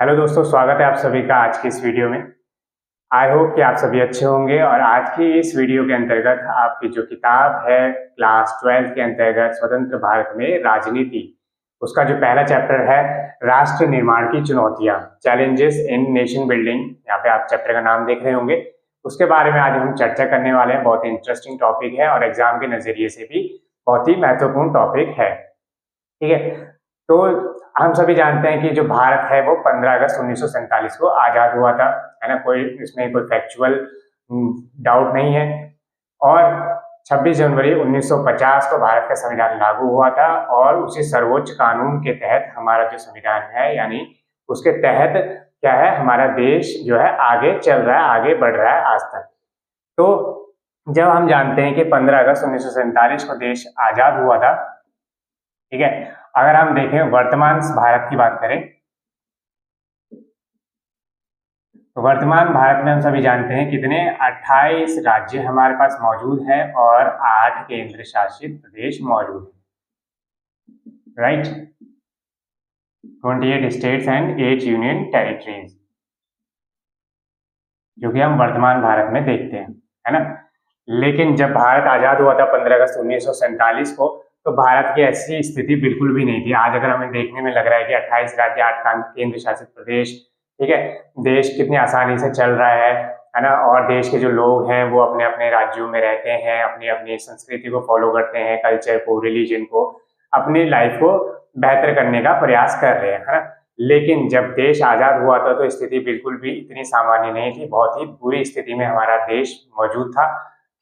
Hello दोस्तों, स्वागत है आप सभी का आज की इस वीडियो में। आई होप कि आप सभी अच्छे होंगे। और आज की इस वीडियो के अंतर्गत आपकी जो किताब है क्लास 12 के अंतर्गत स्वतंत्र भारत में राजनीति, उसका जो पहला चैप्टर है राष्ट्र निर्माण की चुनौतियां, चैलेंजेस इन नेशन बिल्डिंग, यहाँ पे आप चैप्टर का नाम देख रहे होंगे, उसके बारे में आज हम चर्चा करने वाले हैं। बहुत ही इंटरेस्टिंग टॉपिक है और एग्जाम के नजरिए से भी बहुत ही महत्वपूर्ण टॉपिक है। ठीक है, तो हम सभी जानते हैं कि जो भारत है वो 15 अगस्त 1947 को आज़ाद हुआ था, है ना। कोई इसमें कोई फैक्चुअल डाउट नहीं है। और 26 जनवरी 1950 को भारत का संविधान लागू हुआ था और उसी सर्वोच्च कानून के तहत हमारा जो संविधान है, यानी उसके तहत क्या है, हमारा देश जो है आगे चल रहा है, आगे बढ़ रहा है आज तक। तो जब हम जानते हैं कि 15 अगस्त 1947 को देश आज़ाद हुआ था, ठीक है, अगर हम देखें वर्तमान भारत की बात करें तो वर्तमान भारत में हम सभी जानते हैं कितने 28 राज्य हमारे पास मौजूद है और 8 केंद्र शासित प्रदेश मौजूद है, right. 28 states and 8 union territories, जो कि हम वर्तमान भारत में देखते हैं, है ना। लेकिन जब भारत आजाद हुआ था 15 अगस्त 1947 को, तो भारत की ऐसी स्थिति बिल्कुल भी नहीं थी। आज अगर हमें देखने में लग रहा है कि 28 राज्य, 8 केंद्र शासित प्रदेश, ठीक है, देश कितनी आसानी से चल रहा है ना। और देश के जो लोग हैं वो अपने अपने राज्यों में रहते हैं, अपनी अपनी संस्कृति को फॉलो करते हैं, कल्चर को, रिलीजन को, अपनी लाइफ को बेहतर करने का प्रयास कर रहे हैं, है ना। लेकिन जब देश आजाद हुआ था तो स्थिति बिल्कुल भी इतनी सामान्य नहीं थी, बहुत ही बुरी स्थिति में हमारा देश मौजूद था।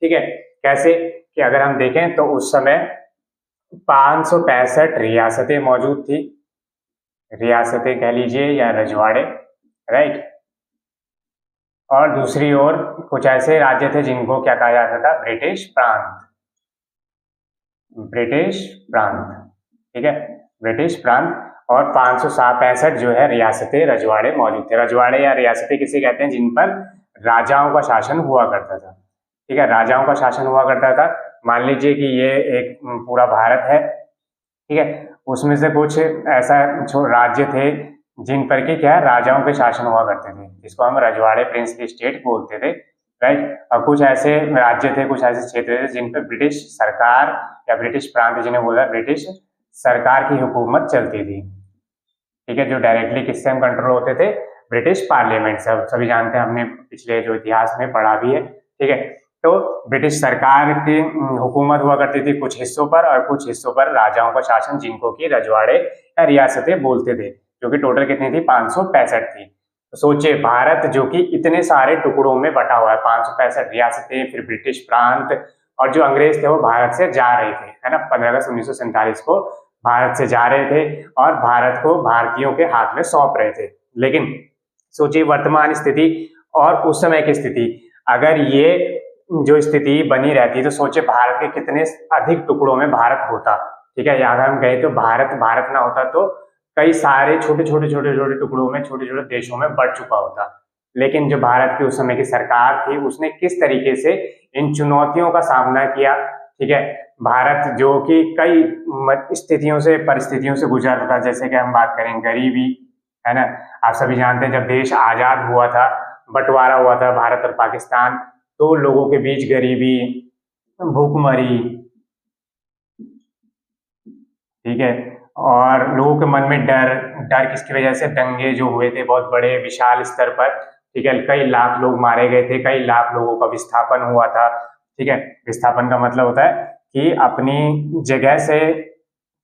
ठीक है, कैसे कि अगर हम देखें तो उस समय 565 रियासतें मौजूद थी, रियासतें कह लीजिए या रजवाड़े, राइट। और दूसरी ओर कुछ ऐसे राज्य थे जिनको क्या कहा जाता था, ब्रिटिश प्रांत, ब्रिटिश प्रांत, ठीक है, ब्रिटिश प्रांत। और 565 जो है रियासतें, रजवाड़े मौजूद थे। रजवाड़े या रियासतें किसे कहते हैं, जिन पर राजाओं का शासन हुआ करता था, ठीक है, राजाओं का शासन हुआ करता था। मान लीजिए कि ये एक पूरा भारत है, ठीक है, उसमें से कुछ ऐसा राज्य थे जिन पर कि क्या राजाओं के शासन हुआ करते थे, जिसको हम रजवाड़े, प्रिंसली स्टेट बोलते थे, राइट। और कुछ ऐसे राज्य थे, कुछ ऐसे क्षेत्र थे जिन पर ब्रिटिश सरकार या ब्रिटिश प्रांत, जिन्हें बोला ब्रिटिश सरकार की हुकूमत चलती थी, ठीक है, जो डायरेक्टली किससे हम कंट्रोल होते थे, ब्रिटिश पार्लियामेंट से। सभी जानते हैं, हमने पिछले जो इतिहास में पढ़ा भी है, ठीक है। तो ब्रिटिश सरकार की हुकूमत हुआ करती थी कुछ हिस्सों पर, और कुछ हिस्सों पर राजाओं का शासन, जिनको कि रजवाड़े या रियासतें बोलते थे, जो कि टोटल कितनी थी, 565 थी। तो सोचिए, भारत जो कि इतने सारे टुकड़ों में बटा हुआ है, 565 रियासतें, फिर ब्रिटिश प्रांत, और जो अंग्रेज थे वो भारत से जा रहे थे, है ना। 15 अगस्त 1947 को भारत से जा रहे थे और भारत को भारतीयों के हाथ में सौंप रहे थे। लेकिन सोचिए वर्तमान स्थिति और उस समय की स्थिति, अगर ये जो स्थिति बनी रहती तो सोचिए भारत के कितने अधिक टुकड़ों में भारत होता, ठीक है। अगर हम गए तो भारत ना होता तो कई सारे छोटे छोटे टुकड़ों में, छोटे छोटे देशों में बढ़ चुका होता। लेकिन जो भारत की उस समय की सरकार थी, उसने किस तरीके से इन चुनौतियों का सामना किया, ठीक है। भारत जो कि कई स्थितियों से, परिस्थितियों से गुजर रहा था, जैसे कि हम बात करें गरीबी, है ना। आप सभी जानते हैं जब देश आजाद हुआ था, बंटवारा हुआ था भारत और पाकिस्तान, तो लोगों के बीच गरीबी, भूखमरी, ठीक है, और लोगों के मन में डर, डर किसकी वजह से, दंगे जो हुए थे बहुत बड़े विशाल स्तर पर, ठीक है, कई लाख लोग मारे गए थे, कई लाख लोगों का विस्थापन हुआ था, ठीक है। विस्थापन का मतलब होता है कि अपनी जगह से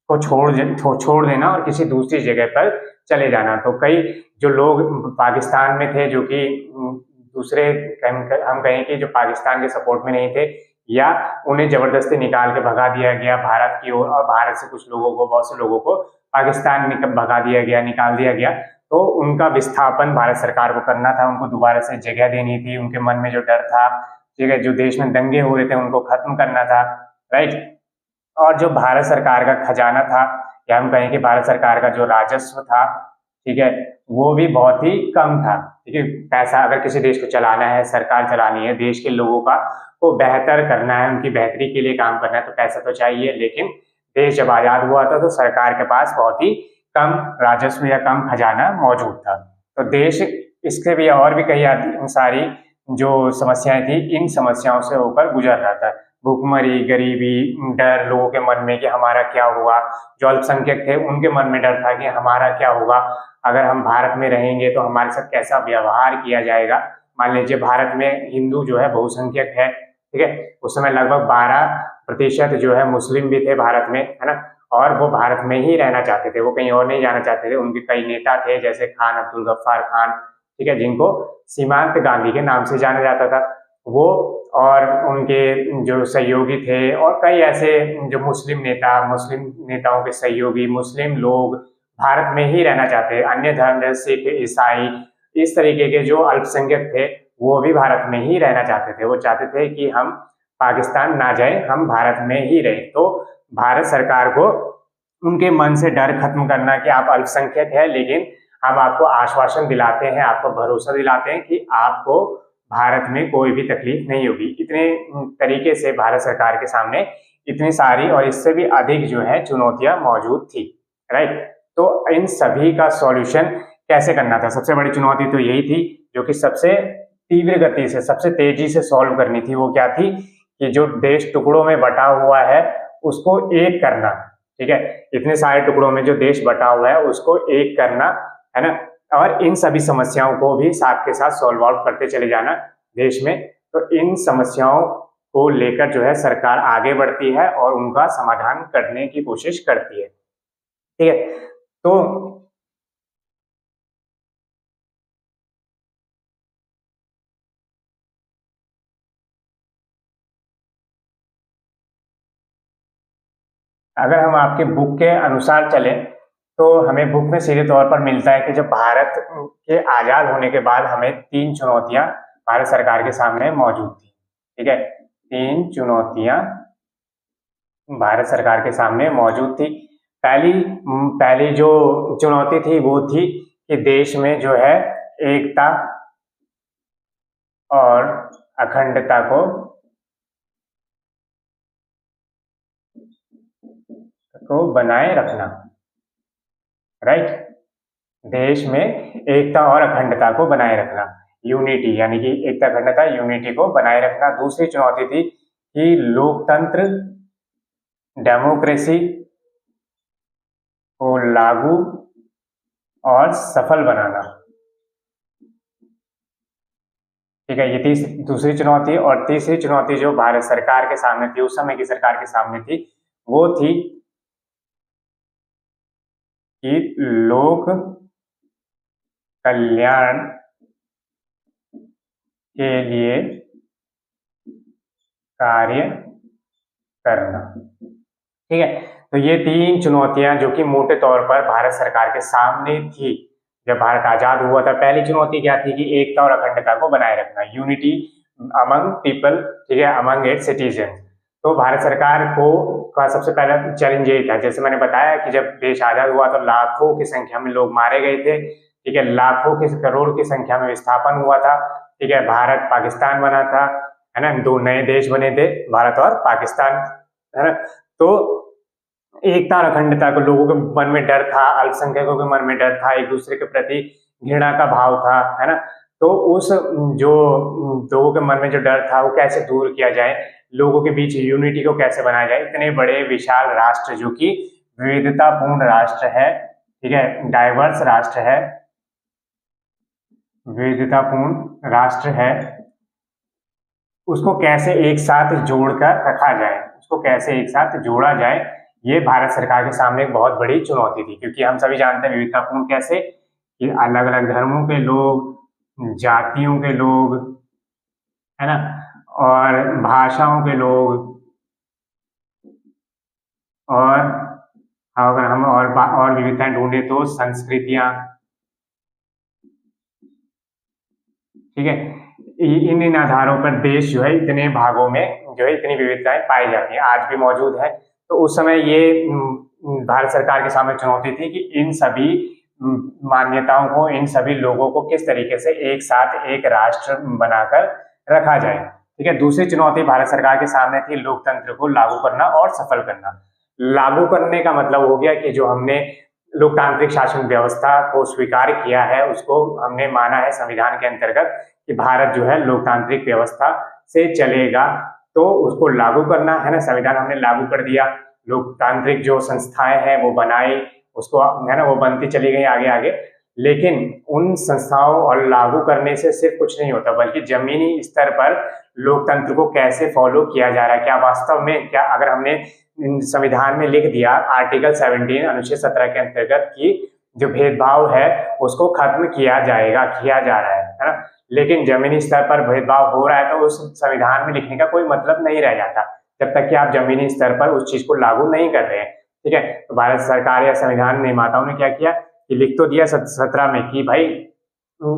को छोड़ देना और किसी दूसरी जगह पर चले जाना। तो कई जो लोग पाकिस्तान में थे, जो कि दूसरे, हम कहें कि जो पाकिस्तान के सपोर्ट में नहीं थे, या उन्हें जबरदस्ती निकाल के भगा दिया गया भारत की ओर, और भारत से कुछ लोगों को, बहुत से लोगों को पाकिस्तान भगा दिया गया, निकाल दिया गया। तो उनका विस्थापन भारत सरकार को करना था, उनको दोबारा से जगह देनी थी, उनके मन में जो डर था, ठीक है, जो देश में दंगे हो रहे थे उनको खत्म करना था, राइट। और जो भारत सरकार का खजाना था, या हम कहें कि भारत सरकार का जो राजस्व था, ठीक है, वो भी बहुत ही कम था, ठीक है। पैसा अगर किसी देश को चलाना है, सरकार चलानी है, देश के लोगों का को बेहतर करना है, उनकी बेहतरी के लिए काम करना है, तो पैसा तो चाहिए। लेकिन देश जब आजाद हुआ था तो सरकार के पास बहुत ही कम राजस्व या कम खजाना मौजूद था। तो देश इसके भी और भी कई सारी जो समस्याएं थी, इन समस्याओं से होकर गुजर रहा था। भूखमरी, गरीबी, डर लोगों के मन में कि हमारा क्या होगा। जो अल्पसंख्यक थे उनके मन में डर था कि हमारा क्या होगा, अगर हम भारत में रहेंगे तो हमारे साथ कैसा व्यवहार किया जाएगा। मान लीजिए भारत में हिंदू जो है बहुसंख्यक है, ठीक है, उस समय लगभग 12% जो है मुस्लिम भी थे भारत में, है ना, और वो भारत में ही रहना चाहते थे, वो कहीं और नहीं जाना चाहते थे। उनके कई नेता थे जैसे खान अब्दुल गफ्फार खान, ठीक है, जिनको सीमांत गांधी के नाम से जाना जाता था, वो और उनके जो सहयोगी थे, और कई ऐसे जो मुस्लिम नेताओं के सहयोगी मुस्लिम लोग भारत में ही रहना चाहते हैं। अन्य धर्म जैसे सिख, ईसाई, इस तरीके के जो अल्पसंख्यक थे वो भी भारत में ही रहना चाहते थे। वो चाहते थे कि हम पाकिस्तान ना जाए, हम भारत में ही रहे। तो भारत सरकार को उनके मन से डर खत्म करना कि आप अल्पसंख्यक है, लेकिन हम आपको आश्वासन दिलाते हैं, आपको भरोसा दिलाते हैं कि आपको भारत में कोई भी तकलीफ नहीं होगी। इतने तरीके से भारत सरकार के सामने इतनी सारी और इससे भी अधिक जो है चुनौतियां मौजूद थी, राइट। तो इन सभी का सॉल्यूशन कैसे करना था? सबसे बड़ी चुनौती तो यही थी, जो कि सबसे तीव्र गति से, सबसे तेजी से सॉल्व करनी थी। वो क्या थी कि जो देश टुकड़ों में बटा हुआ है उसको एक करना, ठीक है, इतने सारे टुकड़ों में जो देश बटा हुआ है उसको एक करना, है ना, और इन सभी समस्याओं को भी साथ के साथ सॉल्व आउट करते चले जाना देश में। तो इन समस्याओं को लेकर जो है सरकार आगे बढ़ती है और उनका समाधान करने की कोशिश करती है, ठीक है। तो अगर हम आपके बुक के अनुसार चलें तो हमें बुक में सीधे तौर पर मिलता है कि जब भारत के आज़ाद होने के बाद हमें 3 चुनौतियां भारत सरकार के सामने मौजूद थी, ठीक है, 3 चुनौतियां भारत सरकार के सामने मौजूद थी। पहली जो चुनौती थी वो थी कि देश में जो है एकता और अखंडता को बनाए रखना, राइट। देश में एकता और अखंडता को बनाए रखना, यूनिटी, यानी कि एकता, अखंडता, यूनिटी को बनाए रखना। दूसरी चुनौती थी कि लोकतंत्र, डेमोक्रेसी को लागू और सफल बनाना, ठीक है, ये दूसरी चुनौती। और तीसरी चुनौती जो भारत सरकार के सामने थी, उस समय की सरकार के सामने थी, वो थी कि लोक कल्याण के लिए कार्य करना, ठीक है। तो ये 3 चुनौतियां जो कि मोटे तौर पर भारत सरकार के सामने थी जब भारत आजाद हुआ था। पहली चुनौती क्या थी कि एकता और अखंडता को बनाए रखना, यूनिटी अमंग पीपल, ठीक है, अमंग इट्स सिटीजन। तो भारत सरकार का सबसे पहला चैलेंज यही था, जैसे मैंने बताया कि जब देश आजाद हुआ तो लाखों की संख्या में लोग मारे गए थे, ठीक है, लाखों की, करोड़ की संख्या में विस्थापन हुआ था, ठीक है, भारत पाकिस्तान बना था, है ना, 2 नए देश बने थे, भारत और पाकिस्तान, है ना। तो एकता और अखंडता को लोगों के मन में डर था, अल्पसंख्यकों के मन में डर था, एक दूसरे के प्रति घृणा का भाव था, है ना। तो उस जो लोगों के मन में जो डर था वो कैसे दूर किया जाए, लोगों के बीच यूनिटी को कैसे बनाया जाए। इतने बड़े विशाल राष्ट्र जो कि विविधतापूर्ण राष्ट्र है, ठीक है, डाइवर्स राष्ट्र है, विविधतापूर्ण राष्ट्र है, उसको कैसे एक साथ जोड़कर रखा जाए, उसको कैसे एक साथ जोड़ा जाए, ये भारत सरकार के सामने एक बहुत बड़ी चुनौती थी। क्योंकि हम सभी जानते हैं विविधतापूर्ण कैसे, कि अलग अलग धर्मों के लोग, जातियों के लोग, है ना, और भाषाओं के लोग, और अगर हम और विविधताएं ढूंढे तो संस्कृतियां, ठीक है, इन आधारों पर देश जो है इतने भागों में जो है इतनी विविधताएं पाई जाती हैं, आज भी मौजूद है। तो उस समय ये भारत सरकार के सामने चुनौती थी कि इन सभी मान्यताओं को, इन सभी लोगों को किस तरीके से एक साथ एक राष्ट्र बनाकर रखा जाए, ठीक है। दूसरी चुनौती भारत सरकार के सामने थी लोकतंत्र को लागू करना और सफल करना। लागू करने का मतलब हो गया कि जो हमने लोकतांत्रिक शासन व्यवस्था को स्वीकार किया है, उसको हमने माना है संविधान के अंतर्गत कि भारत जो है लोकतांत्रिक व्यवस्था से चलेगा, तो उसको लागू करना है ना। संविधान हमने लागू कर दिया, लोकतांत्रिक जो संस्थाएं हैं वो बनाई, उसको है ना वो बनती चली गई आगे आगे। लेकिन उन संस्थाओं और लागू करने से सिर्फ कुछ नहीं होता, बल्कि जमीनी स्तर पर लोकतंत्र को कैसे फॉलो किया जा रहा है, क्या वास्तव में, क्या अगर हमने संविधान में लिख दिया आर्टिकल 17 अनुच्छेद 17 के अंतर्गत कि जो भेदभाव है उसको खत्म किया जाएगा, किया जा रहा है ना, लेकिन जमीनी स्तर पर भेदभाव हो रहा है, तो उस संविधान में लिखने का कोई मतलब नहीं रह जाता जब तक कि आप जमीनी स्तर पर उस चीज को लागू नहीं कर रहे हैं। ठीक है, तो भारत सरकार या संविधान निर्माताओं ने क्या किया कि लिख तो दिया 17 में कि भाई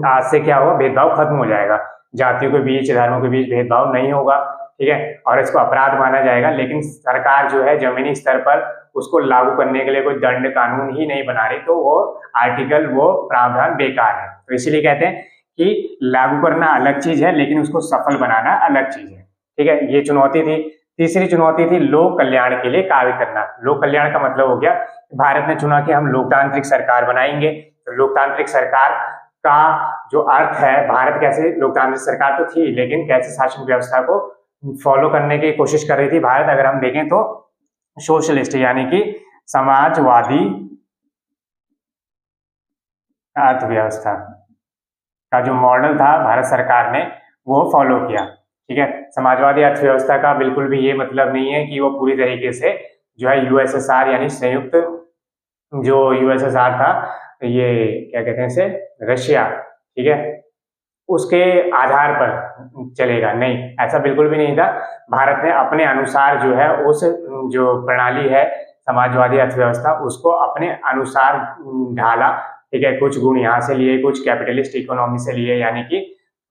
आज से क्या होगा, भेदभाव खत्म हो जाएगा, जातियों के बीच, धर्मों के बीच भेदभाव नहीं होगा। ठीक है, और इसको अपराध माना जाएगा, लेकिन सरकार जो है जमीनी स्तर पर उसको लागू करने के लिए कोई दंड कानून ही नहीं बना रही, तो वो आर्टिकल, वो प्रावधान बेकार है। तो इसीलिए कहते हैं कि लागू करना अलग चीज है, लेकिन उसको सफल बनाना अलग चीज है। ठीक है, ये चुनौती थी। तीसरी चुनौती थी लोक कल्याण के लिए कार्य करना। लोक कल्याण का मतलब हो गया, भारत ने चुना कि हम लोकतांत्रिक सरकार बनाएंगे। तो लोकतांत्रिक सरकार का जो अर्थ है, भारत कैसे, लोकतांत्रिक सरकार तो थी, लेकिन कैसे शासन व्यवस्था को फॉलो करने की कोशिश कर रही थी भारत, अगर हम देखें तो सोशलिस्ट यानी कि समाजवादी अर्थव्यवस्था का जो मॉडल था भारत सरकार ने वो फॉलो किया। ठीक है, समाजवादी अर्थव्यवस्था का बिल्कुल भी ये मतलब नहीं है कि वो पूरी तरीके से जो है यूएसएसआर यानी संयुक्त जो यूएसएसआर था, ये क्या कहते हैं इसे, रशिया, ठीक है, उसके आधार पर चलेगा, नहीं, ऐसा बिल्कुल भी नहीं था। भारत ने अपने अनुसार जो है उस जो प्रणाली है समाजवादी अर्थव्यवस्था, उसको अपने अनुसार ढाला। ठीक है, कुछ गुण यहाँ से लिए, कुछ कैपिटलिस्ट इकोनॉमी से लिए, यानी कि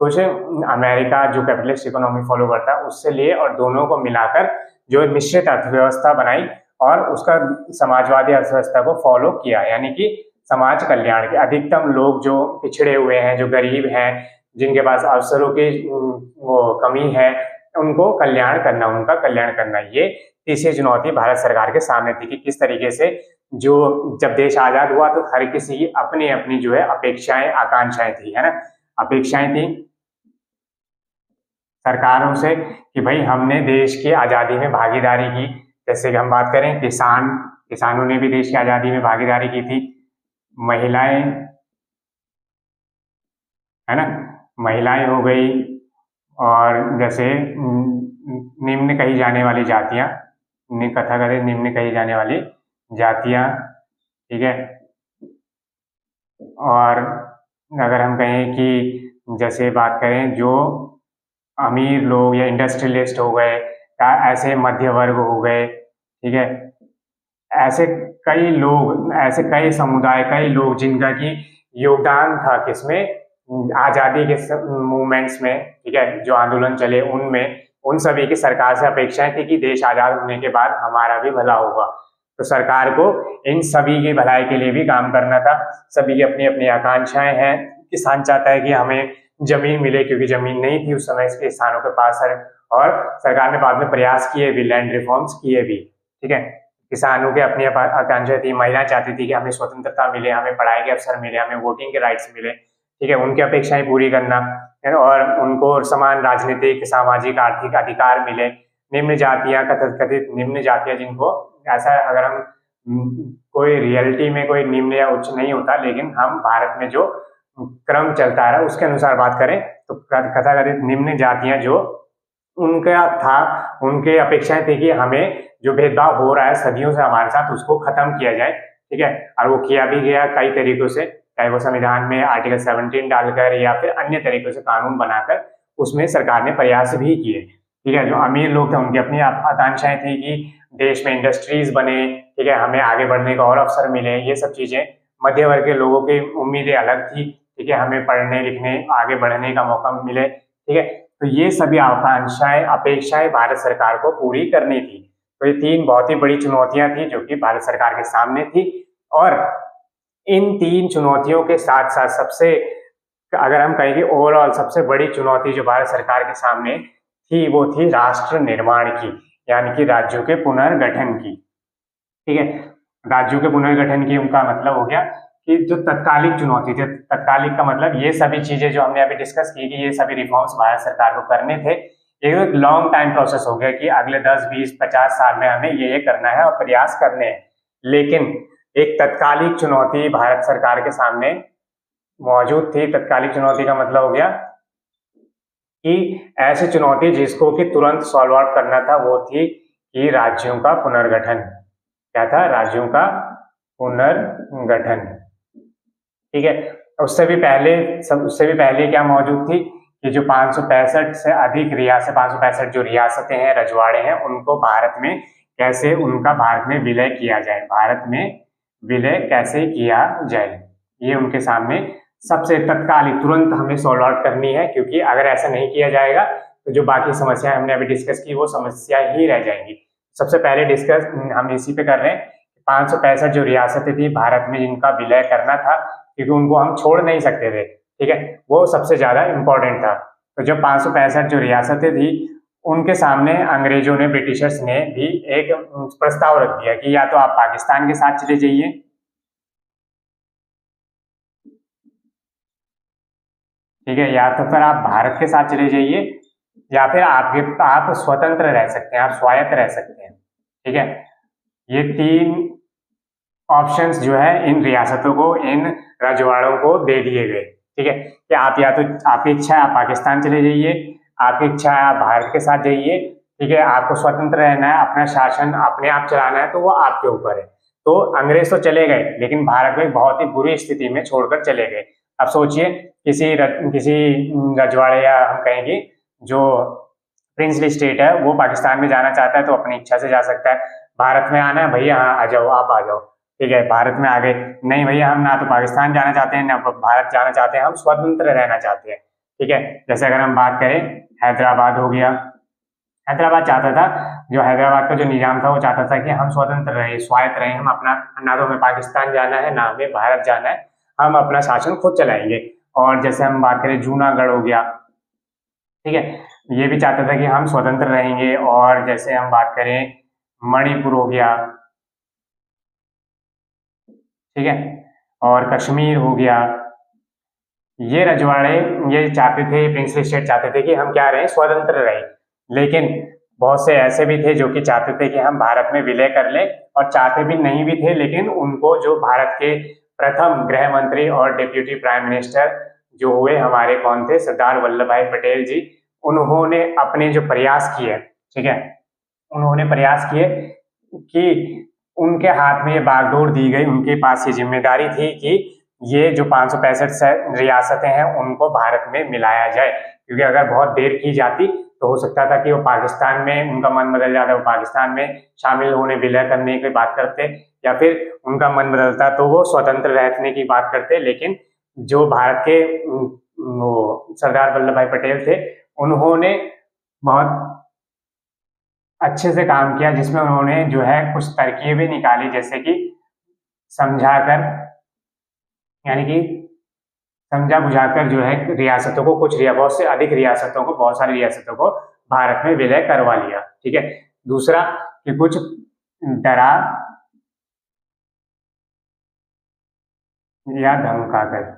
कुछ अमेरिका जो कैपिटलिस्ट इकोनॉमी फॉलो करता है उससे लिए, और दोनों को मिलाकर जो मिश्रित अर्थव्यवस्था बनाई और उसका समाजवादी अर्थव्यवस्था को फॉलो किया, यानी कि समाज कल्याण के अधिकतम लोग जो पिछड़े हुए हैं, जो गरीब हैं, जिनके पास अवसरों की वो कमी है, उनको कल्याण करना, उनका कल्याण करना, ये तीसरी चुनौती भारत सरकार के सामने थी कि किस तरीके से जो जब देश आजाद हुआ तो हर किसी की अपनी अपनी जो है अपेक्षाएं, आकांक्षाएं थी, है ना, अपेक्षाएं थी सरकारों से कि भाई हमने देश की आजादी में भागीदारी की। जैसे कि हम बात करें किसानों ने भी देश की आजादी में भागीदारी की थी, महिलाएं, है ना, महिलाएं हो गई, और जैसे निम्न कही जाने वाली जातियां, कथाकथित निम्न कही जाने वाली जातियां, ठीक है, और अगर हम कहें कि जैसे बात करें जो अमीर लोग या इंडस्ट्रियलिस्ट हो गए, या ऐसे मध्य वर्ग हो गए, ठीक है, ऐसे कई लोग, ऐसे कई समुदाय, कई लोग जिनका कि योगदान था किसमें, आजादी के मूवमेंट्स में, ठीक है, जो आंदोलन चले उनमें, उन सभी की सरकार से अपेक्षाएं थी कि देश आजाद होने के बाद हमारा भी भला होगा। तो सरकार को इन सभी की भलाई के लिए भी काम करना था। सभी की अपनी अपनी आकांक्षाएं हैं। किसान चाहता है कि हमें जमीन मिले, क्योंकि जमीन नहीं थी उस समय किसानों के पास है, और सरकार ने बाद में प्रयास किए भी, लैंड रिफॉर्म्स किए भी। ठीक है, किसानों के अपनी आकांक्षा थी, महिला चाहती थी कि हमें स्वतंत्रता मिले, हमें पढ़ाई के अवसर मिले, हमें वोटिंग के राइट्स मिले, ठीक है, उनकी अपेक्षाएं पूरी करना, और उनको समान राजनीतिक, सामाजिक, आर्थिक अधिकार मिले। निम्न जातियां, कथित निम्न जातियां, जिनको ऐसा, अगर हम कोई रियलिटी में कोई निम्न या उच्च नहीं होता, लेकिन हम भारत में जो क्रम चलता है उसके अनुसार बात करें तो कथाकथित निम्न जातियां जो उनका था, उनके अपेक्षाएं थी कि हमें जो भेदभाव हो रहा है सदियों से हमारे साथ, उसको खत्म किया जाए। ठीक है, और वो किया भी गया कई तरीकों से, चाहे वो संविधान में आर्टिकल 17 डालकर या फिर अन्य तरीकों से कानून बनाकर, उसमें सरकार ने प्रयास भी किए। ठीक है, जो अमीर लोग थे उनकी अपनी आकांक्षाएं थी कि देश में इंडस्ट्रीज बने, ठीक है, हमें आगे बढ़ने का और अवसर मिले, ये सब चीजें। मध्य वर्ग के लोगों की उम्मीदें अलग थी, ठीक है, हमें पढ़ने लिखने, आगे बढ़ने का मौका मिले। ठीक है, तो ये सभी आकांक्षाएं, अपेक्षाएं भारत सरकार को पूरी करनी थी। तो ये तीन बहुत ही बड़ी चुनौतियां थी जो कि भारत सरकार के सामने थी। और इन तीन चुनौतियों के साथ साथ सबसे, अगर हम कहें कि ओवरऑल सबसे बड़ी चुनौती जो भारत सरकार के सामने थी, वो थी राष्ट्र निर्माण की, यानी कि राज्यों के पुनर्गठन की। ठीक है, राज्यों के पुनर्गठन की उनका मतलब हो गया कि जो तत्कालिक चुनौती थी, तत्कालिक का मतलब ये सभी चीजें जो हमने अभी डिस्कस की कि ये सभी रिफॉर्म्स भारत सरकार को करने थे, एक लॉन्ग टाइम प्रोसेस हो गया कि अगले 10, 20, 50 साल में हमें ये करना है और प्रयास करने हैं। लेकिन एक तत्कालिक चुनौती भारत सरकार के सामने मौजूद थी। तत्कालिक चुनौती का मतलब हो गया कि ऐसी चुनौती जिसको कि तुरंत सॉल्व आउट करना था, वो थी कि राज्यों का पुनर्गठन। क्या था? राज्यों का पुनर्गठन। ठीक है। उससे भी पहले क्या मौजूद थी कि जो 565 से अधिक रियासत 565 जो रियासतें हैं, रजवाड़े हैं, उनको भारत में कैसे उनका भारत में विलय किया जाए, भारत में विलय कैसे किया जाए, ये उनके सामने सबसे तत्कालिक तुरंत हमें सॉल्व आउट करनी है। क्योंकि अगर ऐसा नहीं किया जाएगा तो जो बाकी समस्याएं हमने अभी डिस्कस की वो समस्या ही रह जाएंगी। सबसे पहले डिस्कस हम इसी पे कर रहे हैं। 565 जो रियासतें थी भारत में जिनका विलय करना था, क्योंकि उनको हम छोड़ नहीं सकते थे, ठीक है, वो सबसे ज्यादा इंपॉर्टेंट था। तो जो 565 जो रियासतें थी उनके सामने अंग्रेजों ने, ब्रिटिशर्स ने भी एक प्रस्ताव रख दिया कि या तो आप पाकिस्तान के साथ चले जाइए, ठीक है, या तो फिर आप भारत के साथ चले जाइए, या फिर आप स्वतंत्र रह सकते हैं, आप स्वायत्त रह सकते हैं। ठीक है, ये तीन ऑप्शंस जो है इन रियासतों को, इन रजवाड़ों को दे दिए गए। ठीक है, कि आप या तो आपकी इच्छा है आप पाकिस्तान चले जाइए, आपकी इच्छा है आप भारत के साथ जाइए, ठीक है, आपको स्वतंत्र रहना है, अपना शासन अपने आप चलाना है, तो वो आपके ऊपर है। तो अंग्रेज तो चले गए लेकिन भारत में बहुत ही बुरी स्थिति में छोड़कर चले गए। अब सोचिए किसी रजवाड़े या हम कहेंगे जो प्रिंसली स्टेट है वो पाकिस्तान में जाना चाहता है तो अपनी इच्छा से जा सकता है। भारत में आना है भैया, हाँ आ जाओ, आप आ जाओ, ठीक है, भारत में आ गए। नहीं भैया, हम ना तो पाकिस्तान जाना चाहते हैं ना भारत जाना चाहते हैं, हम स्वतंत्र रहना चाहते हैं। ठीक है, जैसे अगर हम बात करें हैदराबाद हो गया, हैदराबाद चाहता था, जो हैदराबाद का जो निजाम था वो चाहता था कि हम स्वतंत्र रहे, स्वायत्त रहे, हम अपना, ना तो हमें पाकिस्तान जाना है ना हमें भारत जाना है, हम अपना शासन खुद चलाएंगे। और जैसे हम बात करें जूनागढ़ हो गया, ठीक है, ये भी चाहता था कि हम स्वतंत्र रहेंगे। और जैसे हम बात करें मणिपुर हो गया, ठीक है, और कश्मीर हो गया, ये रजवाड़े ये चाहते थे, प्रिंसली स्टेट चाहते थे कि हम क्या रहे, स्वतंत्र रहे। लेकिन बहुत से ऐसे भी थे जो कि चाहते थे कि हम भारत में विलय कर लें, और चाहते भी नहीं भी थे, लेकिन उनको जो भारत के प्रथम गृह मंत्री और डिप्यूटी प्राइम मिनिस्टर जो हुए हमारे कौन थे, सरदार वल्लभ भाई पटेल जी, उन्होंने अपने जो प्रयास किए, ठीक है, उन्होंने प्रयास किए कि उनके हाथ में ये बागडोर दी गई, उनके पास ये जिम्मेदारी थी कि ये जो 565 रियासतें हैं उनको भारत में मिलाया जाए। क्योंकि अगर बहुत देर की जाती तो हो सकता था कि वो पाकिस्तान में उनका मन बदल जाता, वो पाकिस्तान में शामिल होने, विलय करने की बात करते, या फिर उनका मन बदलता तो वो स्वतंत्र रहने की बात करते। लेकिन जो भारत के वो सरदार वल्लभ भाई पटेल थे, उन्होंने बहुत अच्छे से काम किया, जिसमें उन्होंने जो है कुछ तरकीबें निकाली, जैसे कि समझाकर, यानी कि समझा बुझाकर जो है रियासतों को, बहुत से अधिक रियासतों को, बहुत सारी रियासतों को भारत में विलय करवा लिया। ठीक है, दूसरा कि कुछ डरा या धमकाकर,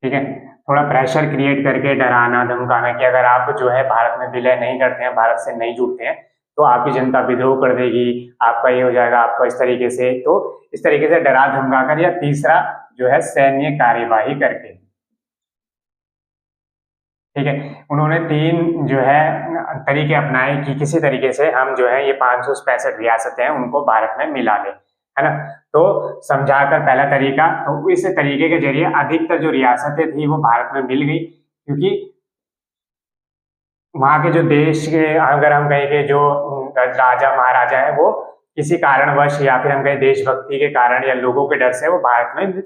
ठीक है, थोड़ा प्रेशर क्रिएट करके डराना धमकाना कि अगर आप जो है भारत में विलय नहीं करते हैं, भारत से नहीं जुड़ते हैं, तो आपकी जनता विद्रोह कर देगी, आपका ये हो जाएगा, आपका इस तरीके से। तो इस तरीके से डरा धमकाकर, या तीसरा जो है सैन्य कार्यवाही करके। ठीक है, उन्होंने तीन जो है तरीके अपनाए कि किसी तरीके से हम जो है ये 565 रियासतें हैं उनको भारत में मिला लें, है ना। तो समझाकर पहला तरीका, तो इस तरीके के जरिए अधिकतर जो रियासतें थी वो भारत में मिल गई, क्योंकि वहां के जो देश के, अगर हम कहें कि जो राजा महाराजा है वो किसी कारणवश, या फिर हम कहें देशभक्ति के कारण या लोगों के डर से, वो भारत में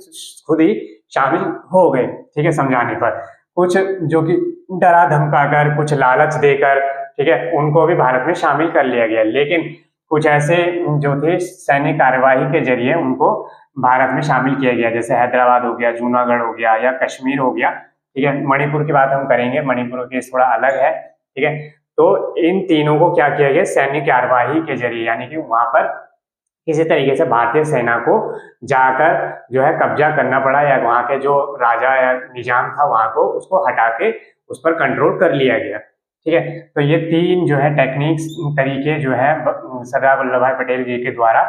खुद ही शामिल हो गए। ठीक है, समझाने पर कुछ जो कि डरा धमकाकर, कुछ लालच देकर, ठीक है, उनको भी भारत में शामिल कर लिया गया। लेकिन कुछ ऐसे जो थे सैन्य कार्यवाही के जरिए उनको भारत में शामिल किया गया, जैसे हैदराबाद हो गया, जूनागढ़ हो गया, या कश्मीर हो गया। ठीक है, मणिपुर की बात हम करेंगे, मणिपुर केस थोड़ा अलग है। ठीक है, तो इन तीनों को क्या किया गया, सैन्य कार्यवाही के जरिए, यानी कि वहां पर किसी तरीके से भारतीय सेना को जाकर जो है कब्जा करना पड़ा, या वहां के जो राजा या निजाम था वहां को उसको हटा के उस पर कंट्रोल कर लिया गया। ठीक है, तो ये तीन जो है टेक्निक्स, तरीके जो है सरदार वल्लभ भाई पटेल जी के द्वारा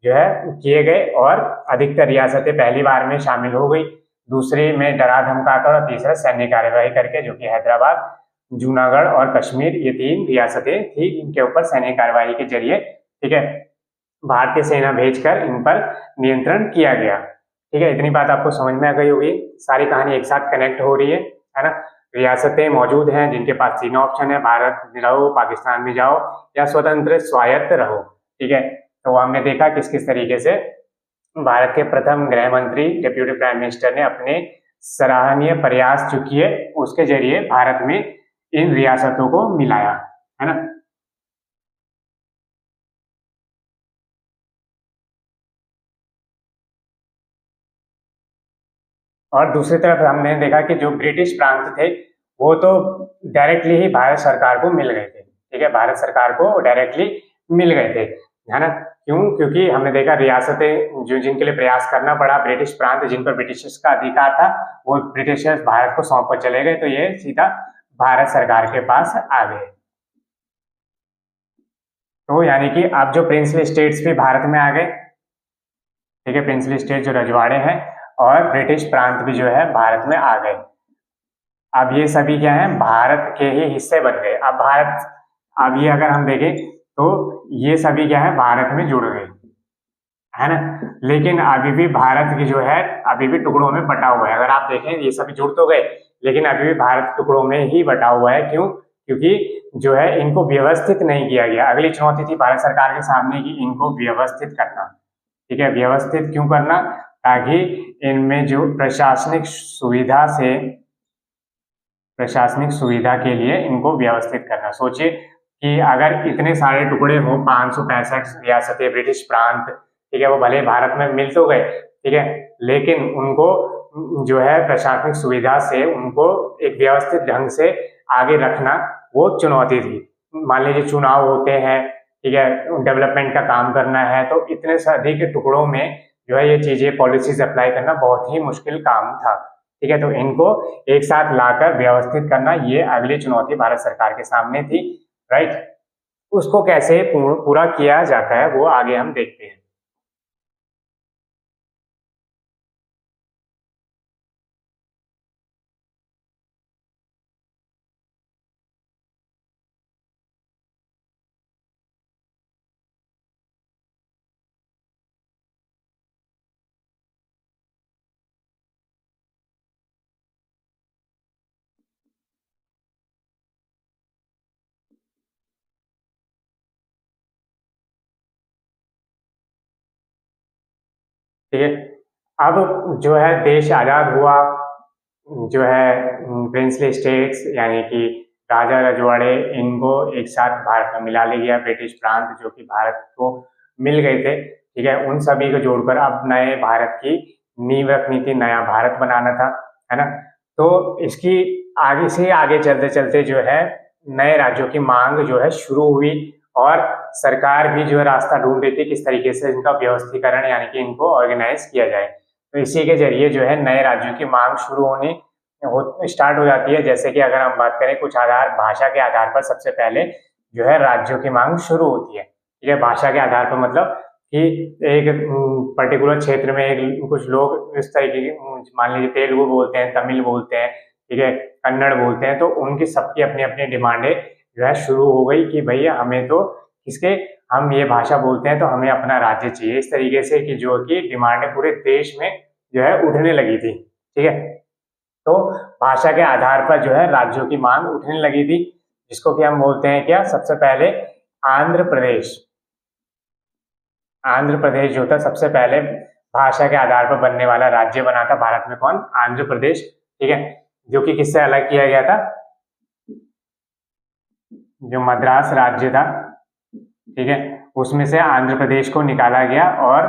जो है किए गए, और अधिकतर रियासतें पहली बार में शामिल हो गई, दूसरे में डरा धमकाकर, और तीसरा सैन्य कार्यवाही करके, जो कि हैदराबाद, जूनागढ़ और कश्मीर, ये तीन रियासतें थी, इनके ऊपर सैन्य कार्यवाही के जरिए, ठीक है, भारतीय सेना भेजकर इन पर नियंत्रण किया गया। ठीक है, इतनी बात आपको समझ में आ गई होगी, सारी कहानी एक साथ कनेक्ट हो रही है ना। रियासतें मौजूद हैं जिनके पास तीन ऑप्शन है, भारत में रहो, पाकिस्तान में जाओ, या स्वतंत्र स्वायत्त रहो। ठीक है, तो हमने देखा किस किस तरीके से भारत के प्रथम गृह मंत्री, डिप्यूटी प्राइम मिनिस्टर ने अपने सराहनीय प्रयास जो किए उसके जरिए भारत में इन रियासतों को मिलाया, है ना। और दूसरी तरफ हमने देखा कि जो ब्रिटिश प्रांत थे वो तो डायरेक्टली ही भारत सरकार को मिल गए थे। ठीक है, भारत सरकार को डायरेक्टली मिल गए थे, है ना। क्यों? क्योंकि हमने देखा रियासतें जो जिनके लिए प्रयास करना पड़ा, ब्रिटिश प्रांत जिन पर ब्रिटिशर्स का अधिकार था, वो ब्रिटिशर्स भारत को सौंप कर चले गए, तो ये सीधा भारत सरकार के पास आ गए। तो यानी कि अब जो प्रिंसली स्टेट्स भी भारत में आ गए। ठीक है, प्रिंसली स्टेट जो रजवाड़े हैं और ब्रिटिश प्रांत भी जो है भारत में आ गए। अब ये सभी क्या है, भारत के ही हिस्से बन गए। अब ये अगर हम देखें तो ये सभी क्या है, भारत में जुड़ गए, है ना। लेकिन अभी भी भारत की जो है अभी भी टुकड़ों में बटा हुआ है। अगर आप देखें ये सभी जुड़ तो गए, लेकिन अभी भी भारत टुकड़ों में ही बटा हुआ है। क्यों? क्योंकि जो है इनको व्यवस्थित नहीं किया गया। अगली चुनौती थी भारत सरकार के सामने की इनको व्यवस्थित करना। ठीक है, व्यवस्थित क्यों करना? ताकि इनमें जो प्रशासनिक सुविधा के लिए इनको व्यवस्थित करना। सोचिए कि अगर इतने सारे टुकड़े हो, 565 रियासतें, ब्रिटिश प्रांत, ठीक है, वो भले भारत में मिल तो गए, ठीक है, लेकिन उनको जो है प्रशासनिक सुविधा से उनको एक व्यवस्थित ढंग से आगे रखना वो चुनौती थी। मान लीजिए चुनाव होते हैं, ठीक है, डेवलपमेंट का काम करना है, तो इतने से अधिक टुकड़ों में जो है ये चीजें, पॉलिसीज अप्लाई करना बहुत ही मुश्किल काम था। ठीक है, तो इनको एक साथ लाकर व्यवस्थित करना ये अगली चुनौती भारत सरकार के सामने थी, राइट। उसको कैसे पूरा किया जाता है वो आगे हम देखते हैं। ठीक है, अब जो है देश आजाद हुआ, जो है प्रिंसली स्टेट्स यानी कि राजा रजवाड़े, इनको एक साथ भारत में मिला लिया गया। ब्रिटिश प्रांत जो कि भारत को मिल गए थे, ठीक है, उन सभी को जोड़कर अब नए भारत की नींव रखनी थी, नया भारत बनाना था, है ना। तो इसकी आगे से आगे चलते चलते जो है नए राज्यों की मांग जो है शुरू हुई, और सरकार भी जो है रास्ता ढूंढ रही थी किस तरीके से इनका व्यवस्थीकरण यानी कि इनको ऑर्गेनाइज किया जाए। तो इसी के जरिए जो है नए राज्यों की मांग शुरू होनी स्टार्ट हो जाती है। जैसे कि अगर हम बात करें कुछ आधार, भाषा के आधार पर सबसे पहले जो है राज्यों की मांग शुरू होती है। ठीक है, भाषा के आधार पर मतलब कि एक पर्टिकुलर क्षेत्र में एक कुछ लोग इस तरीके की, मान लीजिए तेलुगु बोलते हैं, तमिल बोलते हैं, ठीक है, कन्नड़ बोलते हैं, तो उनकी सबकी अपनी अपनी डिमांडें जो है शुरू हो गई कि भैया हमें तो इसके, हम ये भाषा बोलते हैं तो हमें अपना राज्य चाहिए। इस तरीके से कि जो कि डिमांडें पूरे देश में जो है उठने लगी थी। ठीक है, तो भाषा के आधार पर जो है राज्यों की मांग उठने लगी थी, जिसको कि हम बोलते हैं क्या, सबसे पहले आंध्र प्रदेश। आंध्र प्रदेश जो था सबसे पहले भाषा के आधार पर बनने वाला राज्य बना था भारत में। कौन? आंध्र प्रदेश। ठीक है, जो कि किससे अलग किया गया था? जो मद्रास राज्य था, ठीक है, उसमें से आंध्र प्रदेश को निकाला गया और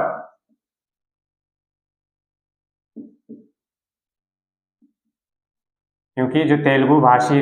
क्योंकि जो तेलुगु भाषी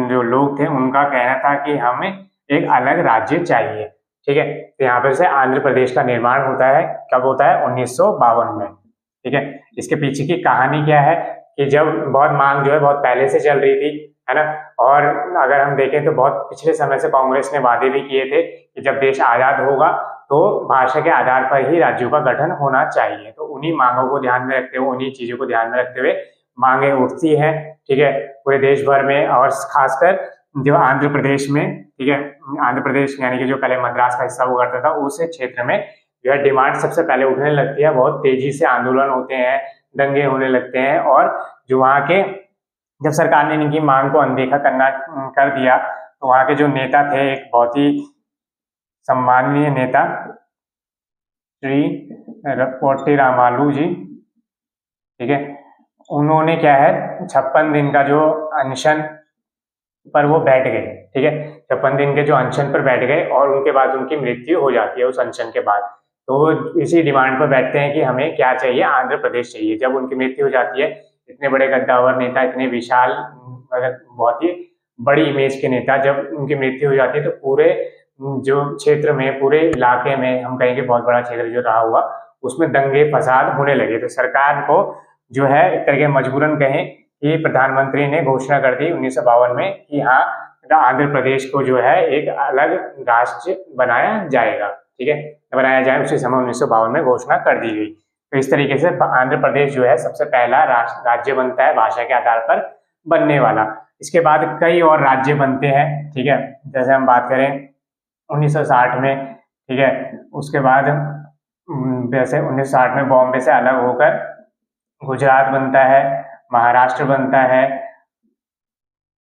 जो लोग थे उनका कहना था कि हमें एक अलग राज्य चाहिए। ठीक है, तो यहाँ पर से आंध्र प्रदेश का निर्माण होता है, कब होता है? 1952 में। ठीक है, इसके पीछे की कहानी क्या है कि जब बहुत मांग जो है बहुत पहले से चल रही थी, है ना, और अगर हम देखें तो बहुत पिछले समय से कांग्रेस ने वादे भी किए थे कि जब देश आजाद होगा तो भाषा के आधार पर ही राज्यों का गठन होना चाहिए। तो उन्हीं मांगों को ध्यान में रखते हुए, उन्हीं चीजों को ध्यान में रखते हुए मांगे उठती है। ठीक है, पूरे देश भर में, और खासकर जो आंध्र प्रदेश में, ठीक है, आंध्र प्रदेश यानी कि जो पहले मद्रास का हिस्सा हुआ करता था, उस क्षेत्र में जो है डिमांड सबसे पहले उठने लगती है। बहुत तेजी से आंदोलन होते हैं, दंगे होने लगते हैं, और जो वहाँ के, जब सरकार ने इनकी मांग को अनदेखा करना कर दिया तो वहाँ के जो नेता थे, एक बहुत ही सम्माननीय नेता श्री पोट्टी रामालू जी, ठीक है, उन्होंने क्या है 56 दिन का जो अनशन पर वो बैठ गए। ठीक है, 56 दिन के जो अनशन पर बैठ गए और उनके बाद उनकी मृत्यु हो जाती है उस अनशन के बाद। तो वो इसी डिमांड पर बैठते हैं कि हमें क्या चाहिए? आंध्र प्रदेश चाहिए। जब उनकी मृत्यु हो जाती है, इतने बड़े गद्दावर नेता, इतने विशाल, बहुत ही बड़ी इमेज के नेता, जब उनकी मृत्यु हो जाती है तो पूरे जो क्षेत्र में, पूरे इलाके में, हम कहेंगे बहुत बड़ा क्षेत्र जो रहा हुआ, उसमें दंगे फसाद होने लगे। तो सरकार को जो है एक तरह के मजबूरन कहें कि प्रधानमंत्री ने घोषणा कर दी 1952 में कि हाँ, आंध्र प्रदेश को जो है एक अलग राष्ट्र बनाया जाएगा। ठीक है, बनाया जाए, उसी समय 1952 में घोषणा कर दी गई। तो इस तरीके से आंध्र प्रदेश जो है सबसे पहला राज्य बनता है भाषा के आधार पर बनने वाला। इसके बाद कई और राज्य बनते हैं। ठीक है, जैसे हम बात करें 1960 में, ठीक है, उसके बाद वैसे 1960 में बॉम्बे से अलग होकर गुजरात बनता है, महाराष्ट्र बनता है।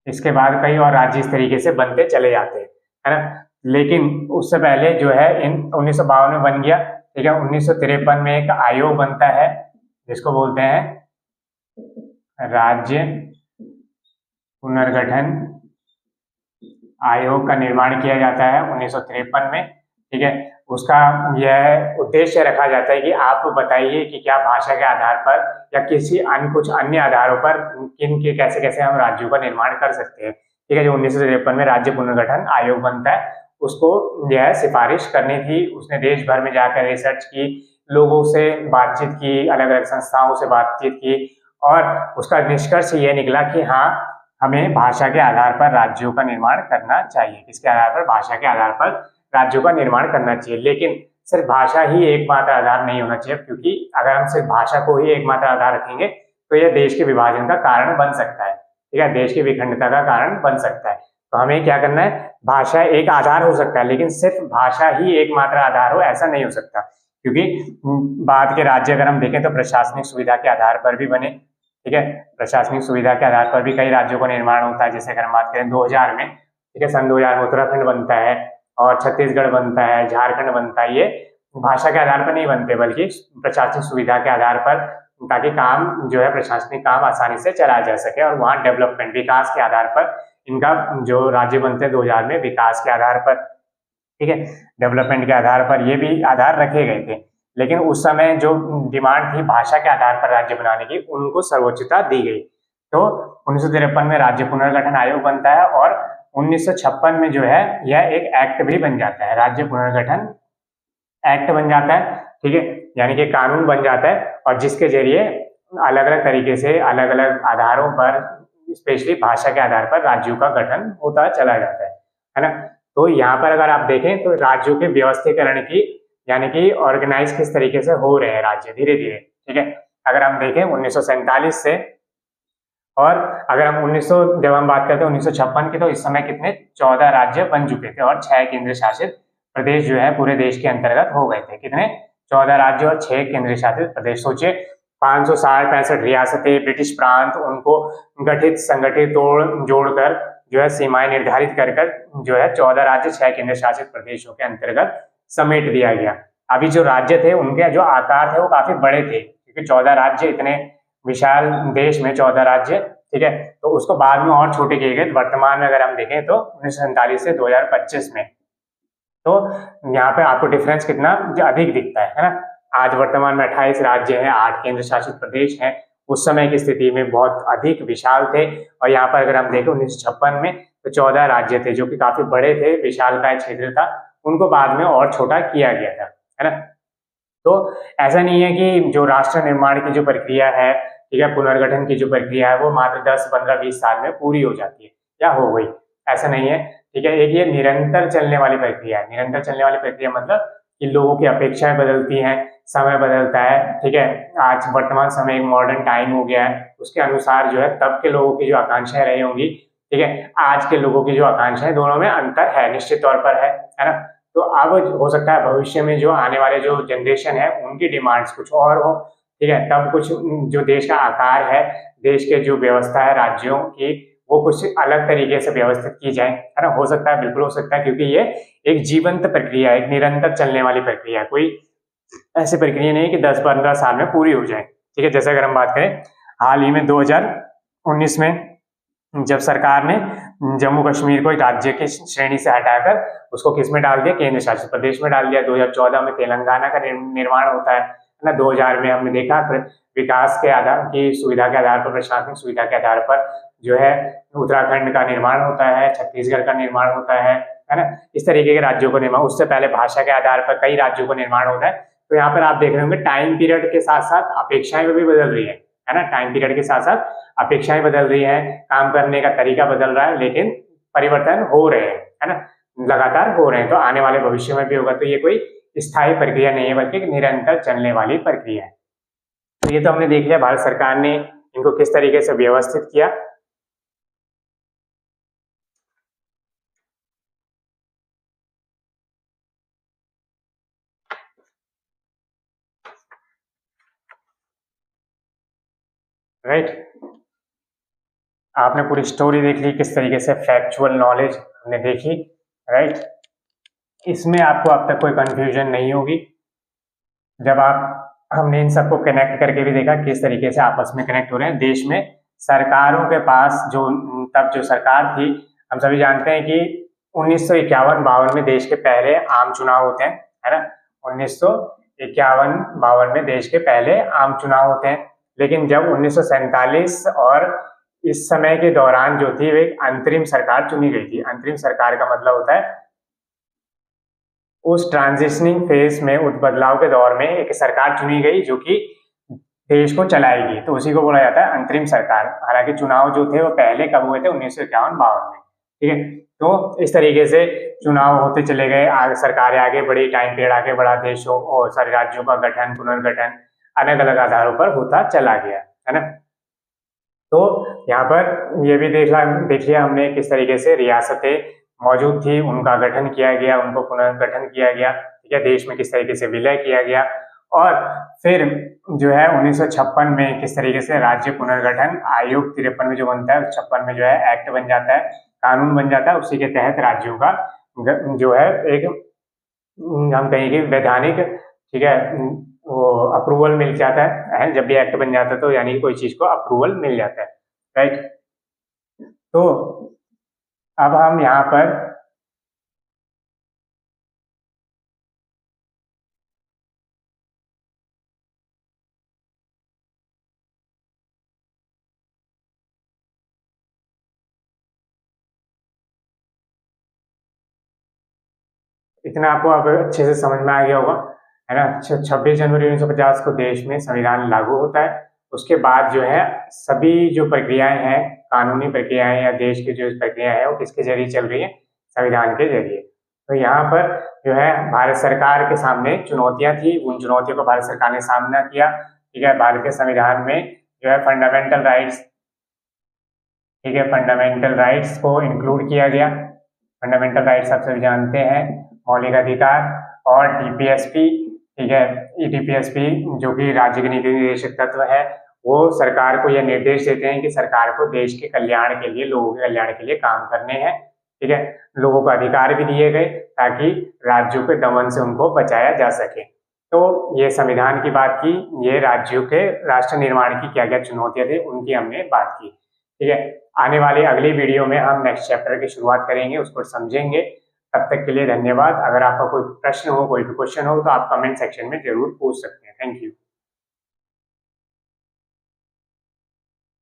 इसके बाद कई और राज्य इस तरीके से बनते चले जाते हैं, है ना। लेकिन उससे पहले जो है इन 1952 में बन गया। ठीक है, 1953 में एक आयोग बनता है जिसको बोलते हैं राज्य पुनर्गठन आयोग का निर्माण किया जाता है 1953 में। ठीक है, उसका यह उद्देश्य रखा जाता है कि आप बताइए कि क्या भाषा के आधार पर या किसी अन्य कुछ अन्य आधारों पर किन के कैसे कैसे हम राज्यों का निर्माण कर सकते हैं। ठीक है, जो 1953 में राज्य पुनर्गठन आयोग बनता है, उसको यह सिफारिश करनी थी। उसने देश भर में जाकर रिसर्च की, लोगों से बातचीत की, अलग अलग संस्थाओं से बातचीत की, और उसका निष्कर्ष ये निकला कि हाँ, हमें भाषा के आधार पर राज्यों का निर्माण करना चाहिए। किसके आधार पर? भाषा के आधार पर राज्यों का निर्माण करना चाहिए। लेकिन सिर्फ भाषा ही एकमात्र आधार नहीं होना चाहिए, क्योंकि अगर हम सिर्फ भाषा को ही एकमात्र आधार रखेंगे तो यह देश के विभाजन का कारण बन सकता है। ठीक है, देश की विखंडता का कारण बन सकता है। तो हमें क्या करना है? भाषा एक आधार हो सकता है, लेकिन सिर्फ भाषा ही एकमात्र आधार हो ऐसा नहीं हो सकता, क्योंकि बाद के राज्य अगर हम देखें तो प्रशासनिक सुविधा के आधार पर भी बने। ठीक है, प्रशासनिक सुविधा के आधार पर भी कई राज्यों का निर्माण होता है। जैसे अगर हम बात करें 2000 में, ठीक है, सन 2000 में उत्तराखंड बनता है और छत्तीसगढ़ बनता है, झारखंड बनता है। ये भाषा के आधार पर नहीं बनते, बल्कि प्रशासनिक सुविधा के आधार पर, ताकि काम जो है प्रशासनिक काम आसानी से चलाया जा सके, और वहाँ डेवलपमेंट, विकास के आधार पर इनका जो राज्य बनते हैं 2000 में, विकास के आधार पर, ठीक है, डेवलपमेंट के आधार पर ये भी आधार रखे गए थे। लेकिन उस समय जो डिमांड थी भाषा के आधार पर राज्य बनाने की, उनको सर्वोच्चता दी गई। तो 1953 में राज्य पुनर्गठन आयोग बनता है, और 1956 में जो है यह एक एक्ट भी बन जाता है, राज्य पुनर्गठन एक्ट बन जाता है। ठीक है, यानी कि कानून बन जाता है, और जिसके जरिए अलग अलग तरीके से, अलग अलग आधारों पर, स्पेशली भाषा के आधार पर राज्यों का गठन होता चला जाता है ना। तो यहाँ पर अगर आप देखें तो राज्यों के व्यवस्थीकरण की, यानी कि ऑर्गेनाइज किस तरीके से हो रहे हैं राज्य धीरे धीरे। ठीक है, अगर हम देखें 1947 से, और अगर हम 1900 जब हम बात करते हैं 1956 की, तो इस समय कितने 14 राज्य बन चुके थे और 6 केंद्र शासित प्रदेश जो है पूरे देश के अंतर्गत हो गए थे। कितने? 14 राज्य और 6 केंद्र शासित प्रदेश। सोचिए, 565 रियासतें, ब्रिटिश प्रांत, उनको गठित, संगठित, जोड़कर जो है सीमाएं निर्धारित कर जो है 14 राज्य 6 केंद्र शासित प्रदेशों के अंतर्गत समेट दिया गया। अभी जो राज्य थे उनके जो आकार थे वो काफी बड़े थे, क्योंकि 14 राज्य, इतने विशाल देश में 14 राज्य, ठीक है, तो उसको बाद में और छोटे किए गए। वर्तमान में अगर हम देखें तो 1947 से 2025 में, तो यहाँ पे आपको डिफरेंस कितना अधिक दिखता है ना। आज वर्तमान में 28 राज्य हैं, 8 केंद्र शासित प्रदेश हैं। उस समय की स्थिति में बहुत अधिक विशाल थे। और यहाँ पर अगर हम देखें 1956 में तो 14 राज्य थे जो कि काफी बड़े थे, विशालकाय क्षेत्र था, उनको बाद में और छोटा किया गया था, है ना। तो ऐसा नहीं है कि जो राष्ट्र निर्माण की जो प्रक्रिया है, ठीक है, पुनर्गठन की जो प्रक्रिया है वो मात्र 10, 15, 20 साल में पूरी हो जाती है या हो गई, ऐसा नहीं है, ठीक है। एक ये निरंतर चलने वाली प्रक्रिया है। निरंतर चलने वाली प्रक्रिया मतलब कि लोगों की अपेक्षाएं बदलती हैं, समय बदलता है, ठीक है। आज वर्तमान समय एक मॉडर्न टाइम हो गया है, उसके अनुसार जो है तब के लोगों की जो आकांक्षाएं रही होंगी, ठीक है, आज के लोगों की जो आकांक्षाएं, दोनों में अंतर है, निश्चित तौर पर है ना। तो अब हो सकता है भविष्य में जो आने वाले जो जनरेशन है उनकी डिमांड्स कुछ और हो, ठीक है, तब कुछ जो देश का आकार है, देश के जो व्यवस्था है राज्यों की, वो कुछ अलग तरीके से व्यवस्थित की जाए, है ना। हो सकता है, बिल्कुल हो सकता है, क्योंकि ये एक जीवंत प्रक्रिया है, एक निरंतर चलने वाली प्रक्रिया है, कोई ऐसी प्रक्रिया नहीं है कि 10-15 साल में पूरी हो जाए, ठीक है। जैसे अगर हम बात करें हाल ही में 2019 में जब सरकार ने जम्मू कश्मीर को एक राज्य की श्रेणी से हटाकर उसको किस में डाल दिया, केंद्र शासित प्रदेश में डाल दिया। 2014 में तेलंगाना का निर्माण होता है ना। 2000 में हमने देखा विकास के आधार की सुविधा के आधार पर, प्रशासनिक सुविधा के आधार पर जो है उत्तराखंड का निर्माण होता है, छत्तीसगढ़ का निर्माण होता है ना। इस तरीके के राज्यों को निर्माण, उससे पहले भाषा के आधार पर कई राज्यों को निर्माण होता है। तो यहाँ पर आप देख रहे होंगे टाइम पीरियड के साथ साथ अपेक्षाएं भी बदल रही है ना। टाइम पीरियड के साथ साथ अपेक्षाएं बदल रही है, काम करने का तरीका बदल रहा है, लेकिन परिवर्तन हो रहे हैं, है ना, लगातार हो रहे हैं। तो आने वाले भविष्य में भी होगा। तो ये कोई स्थायी प्रक्रिया नहीं है, बल्कि एक निरंतर चलने वाली प्रक्रिया है। तो ये तो हमने देख लिया भारत सरकार ने इनको किस तरीके से व्यवस्थित किया। राइट, आपने पूरी स्टोरी देख ली, किस तरीके से फैक्चुअल नॉलेज हमने देखी, राइट। इसमें आपको अब तक कोई कंफ्यूजन नहीं होगी। जब आप, हमने इन सबको कनेक्ट करके भी देखा किस तरीके से आपस में कनेक्ट हो रहे हैं। देश में सरकारों के पास जो तब जो सरकार थी, हम सभी जानते हैं कि 1951-52 में देश के पहले आम चुनाव होते हैं, है ना। 1951-52 में देश के पहले आम चुनाव होते हैं। लेकिन जब 1947 और इस समय के दौरान जो थी, वो एक अंतरिम सरकार चुनी गई थी। अंतरिम सरकार का मतलब होता है उस ट्रांजिशनिंग फेज में, उस बदलाव के दौर में एक सरकार चुनी गई जो कि देश को चलाएगी, तो उसी को बोला जाता है अंतरिम सरकार। हालांकि चुनाव जो थे वो पहले कब हुए थे, 1951-52 में, ठीक है। तो इस तरीके से चुनाव होते चले गए, आगे सरकारें आगे बढ़ी, टाइम पीरियड आगे बढ़ा, देशों और सारे राज्यों का गठन, पुनर्गठन अलग अलग आधारों पर होता चला गया, है ना। तो यहाँ पर ये भी देख लिया हमने किस तरीके से रियासतें मौजूद थी, उनका गठन किया गया, उनको पुनर्गठन किया गया, ठीक है, देश में किस तरीके से विलय किया गया। और फिर जो है 1956 में किस तरीके से राज्य पुनर्गठन आयोग 53 में जो बनता है, 56 में जो है एक्ट बन जाता है, कानून बन जाता है। उसी के तहत राज्यों का जो है एक, हम कहेंगे वैधानिक, ठीक है, वो अप्रूवल मिल जाता है। जब भी एक्ट बन जाता है तो यानी कि कोई चीज को अप्रूवल मिल जाता है, राइट। तो अब हम यहाँ पर इतना आपको अब अच्छे से समझ में आ गया होगा, है ना। 26 जनवरी 1950 को देश में संविधान लागू होता है। उसके बाद जो है सभी जो प्रक्रियाएं हैं, कानूनी प्रक्रियाएं या देश की जो प्रक्रियाएं हैं, वो किसके जरिए चल रही है, संविधान के जरिए। तो यहाँ पर जो है भारत सरकार के सामने चुनौतियां थी, उन चुनौतियों को भारत सरकार ने सामना किया, ठीक है। भारत के संविधान में जो है फंडामेंटल राइट्स, ठीक है, फंडामेंटल राइट्स को इंक्लूड किया गया। फंडामेंटल राइट्स आप सभी जानते हैं, मौलिक अधिकार। और डीपीएसपी, ठीक है, डीपीएसपी जो कि राज्य के नीति निर्देशक तत्व है, वो सरकार को यह निर्देश देते हैं कि सरकार को देश के कल्याण के लिए, लोगों के कल्याण के लिए काम करने हैं, ठीक है। लोगों को अधिकार भी दिए गए ताकि राज्यों के दमन से उनको बचाया जा सके। तो ये संविधान की बात की, ये राज्यों के राष्ट्र निर्माण की क्या क्या चुनौतियां थी उनकी हमने बात की, ठीक है। आने वाले अगली वीडियो में हम नेक्स्ट चैप्टर की शुरुआत करेंगे, उसको समझेंगे। तब तक के लिए धन्यवाद। अगर आपका कोई प्रश्न हो, कोई भी क्वेश्चन हो, तो आप कमेंट सेक्शन में जरूर पूछ सकते हैं। Thank you.